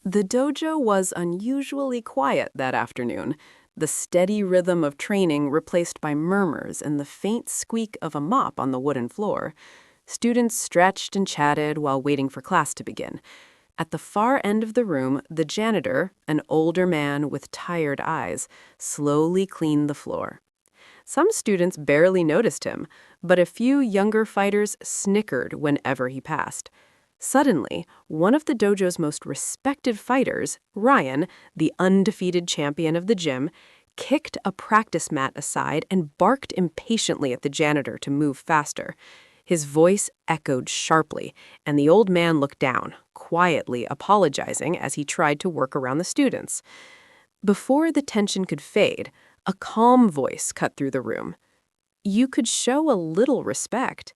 The dojo was unusually quiet that afternoon, the steady rhythm of training replaced by murmurs and the faint squeak of a mop on the wooden floor. Students stretched and chatted while waiting for class to begin. At the far end of the room, the janitor, an older man with tired eyes, slowly cleaned the floor. Some students barely noticed him, but a few younger fighters snickered whenever he passed. Suddenly, one of the dojo's most respected fighters, Ryan, the undefeated champion of the gym, kicked a practice mat aside and barked impatiently at the janitor to move faster. His voice echoed sharply, and the old man looked down, quietly apologizing as he tried to work around the students. Before the tension could fade, a calm voice cut through the room. "You could show a little respect."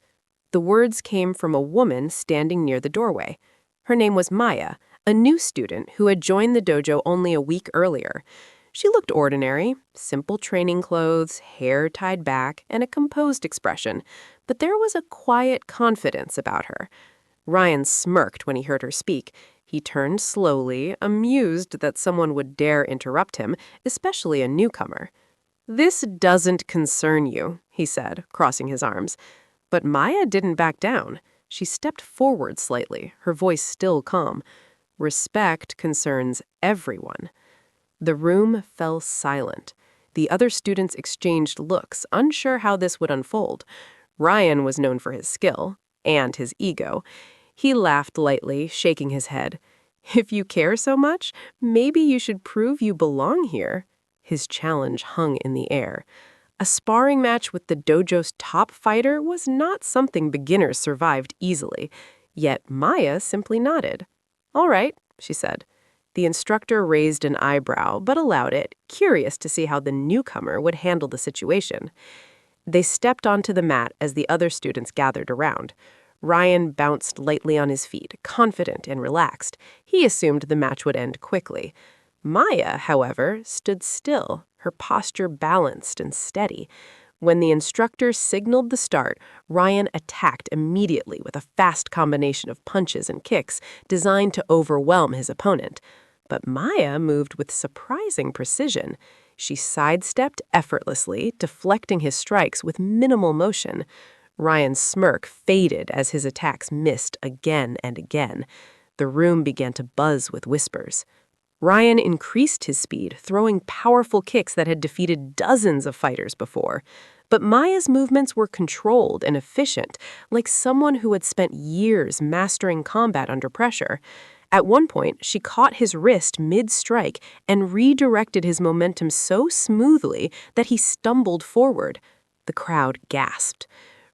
The words came from a woman standing near the doorway. Her name was Maya, a new student who had joined the dojo only a week earlier. She looked ordinary, simple training clothes, hair tied back, and a composed expression, but there was a quiet confidence about her. Ryan smirked when he heard her speak. He turned slowly, amused that someone would dare interrupt him, especially a newcomer. "This doesn't concern you," he said, crossing his arms. But Maya didn't back down. She stepped forward slightly, her voice still calm. "Respect concerns everyone." The room fell silent. The other students exchanged looks, unsure how this would unfold. Ryan was known for his skill and his ego. He laughed lightly, shaking his head. "If you care so much, maybe you should prove you belong here." His challenge hung in the air. A sparring match with the dojo's top fighter was not something beginners survived easily, yet Maya simply nodded. "All right," she said. The instructor raised an eyebrow, but allowed it, curious to see how the newcomer would handle the situation. They stepped onto the mat as the other students gathered around. Ryan bounced lightly on his feet, confident and relaxed. He assumed the match would end quickly. Maya, however, stood still, her posture balanced and steady. When the instructor signaled the start, Ryan attacked immediately with a fast combination of punches and kicks designed to overwhelm his opponent. But Maya moved with surprising precision. She sidestepped effortlessly, deflecting his strikes with minimal motion. Ryan's smirk faded as his attacks missed again and again. The room began to buzz with whispers. Ryan increased his speed, throwing powerful kicks that had defeated dozens of fighters before. But Maya's movements were controlled and efficient, like someone who had spent years mastering combat under pressure. At one point, she caught his wrist mid-strike and redirected his momentum so smoothly that he stumbled forward. The crowd gasped.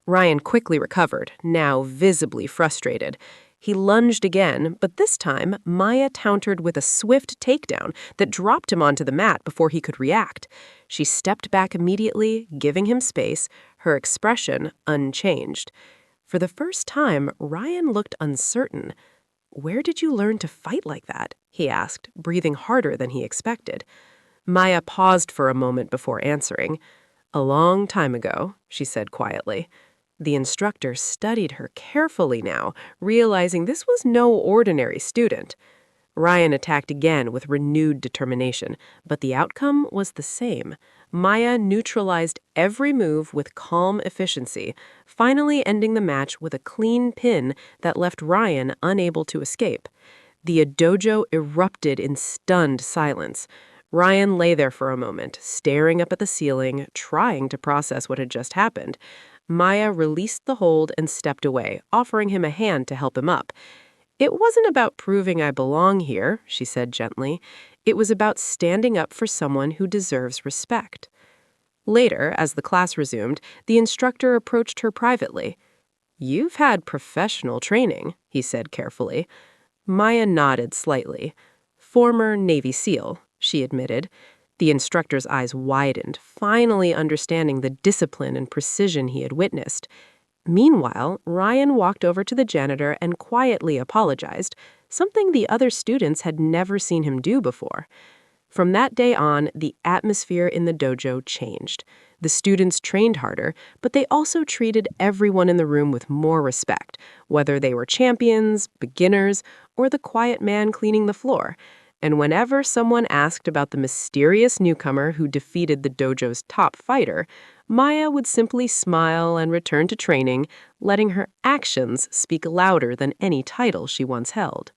Ryan quickly recovered, now visibly frustrated. He lunged again, but this time, Maya countered with a swift takedown that dropped him onto the mat before he could react. She stepped back immediately, giving him space, her expression unchanged. For the first time, Ryan looked uncertain. "Where did you learn to fight like that?" he asked, breathing harder than he expected. Maya paused for a moment before answering. "A long time ago," she said quietly. The instructor studied her carefully now, realizing this was no ordinary student. Ryan attacked again with renewed determination, but the outcome was the same. Maya neutralized every move with calm efficiency, finally ending the match with a clean pin that left Ryan unable to escape. The dojo erupted in stunned silence. Ryan lay there for a moment, staring up at the ceiling, trying to process what had just happened. Maya released the hold and stepped away, offering him a hand to help him up. "It wasn't about proving I belong here," she said gently. "It was about standing up for someone who deserves respect." Later, as the class resumed, the instructor approached her privately. "You've had professional training," he said carefully. Maya nodded slightly. "Former Navy SEAL," she admitted. The instructor's eyes widened, finally understanding the discipline and precision he had witnessed. Meanwhile, Ryan walked over to the janitor and quietly apologized, something the other students had never seen him do before. From that day on, the atmosphere in the dojo changed. The students trained harder, but they also treated everyone in the room with more respect, whether they were champions, beginners, or the quiet man cleaning the floor. And whenever someone asked about the mysterious newcomer who defeated the dojo's top fighter, Maya would simply smile and return to training, letting her actions speak louder than any title she once held.